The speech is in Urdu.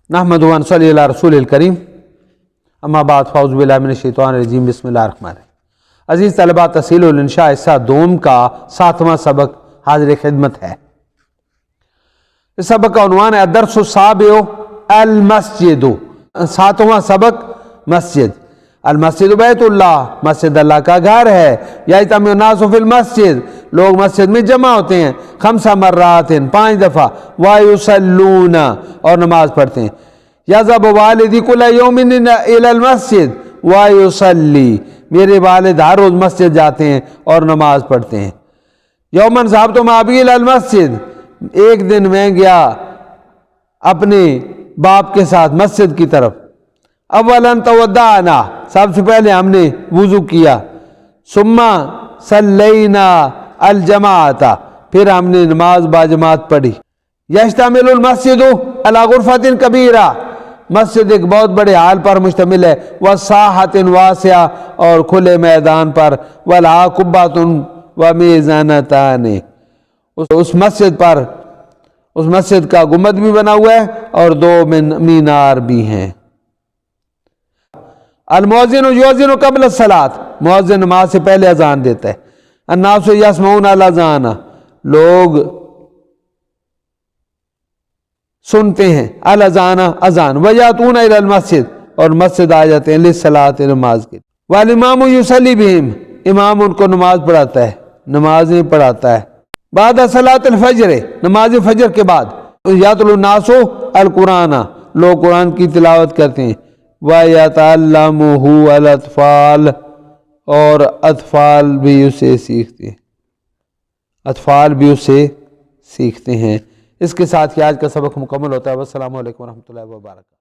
نحمد و نصلی علی رسول الکریم اما بعد فاعوذ باللہ من الشیطان الرجیم بسم اللہ الرحمن الرحیم۔ عزیز طلبہ، تسھیل الانشاء حصہ دوم کا 7واں سبق حاضر خدمت ہے۔ اس سبق کا عنوان ہے الدرس السابع المسجد، 7واں سبق مسجد۔ المسجد بیت اللہ، مسجد اللہ کا گھر ہے۔ یجتمع الناس فی المسجد، لوگ مسجد میں جمع ہوتے ہیں 5 مرات، 5 دفعہ، ویصلون، اور نماز پڑھتے ہیں۔ یذهب والدی کل یوم الی المسجد ویصلی، میرے والد ہر روز مسجد جاتے ہیں اور نماز پڑھتے ہیں۔ یوما ذهبت مع ابی الی المسجد، ایک دن میں گیا اپنے باپ کے ساتھ مسجد کی طرف۔ اولا تودعنا، سب سے پہلے ہم نے وضو کیا۔ ثم صلینا الجماعۃ، پھر ہم نے نماز باجماعت پڑھی۔ یشتمل المسجد علی غرفۃ کبیرہ، مسجد ایک بہت بڑے ہال پر مشتمل ہے۔ وساحۃ واسعہ، اور کھلے میدان پر۔ ولہا قبۃ ومیزانتان، اس مسجد کا گنبد بھی بنا ہوا ہے اور 2 مینار بھی ہیں۔ المؤذن یؤذن قبل الصلاۃ، مؤذن نماز سے پہلے اذان دیتا ہے۔ الناس یسمعون الاذان، لوگ سنتے ہیں الاذان، اذان۔ ویاتون الی المسجد، اور مسجد آ جاتے ہیں للصلاۃ، نماز کے۔ والامام یصلی بہم، امام ان کو نماز پڑھاتا ہے، نمازیں پڑھاتا ہے۔ بعد صلاۃ الفجر، نماز فجر کے بعد۔ یتلو الناس القرآن، لوگ قرآن کی تلاوت کرتے ہیں۔ وَيَتَعَلَّمُهُ الْأَطْفَالُ، اور اطفال بھی اسے سیکھتے ہیں، اطفال بھی اسے سیکھتے ہیں۔ اس کے ساتھ ہی آج کا سبق مکمل ہوتا ہے۔ والسلام علیکم ورحمۃ اللہ وبرکاتہ۔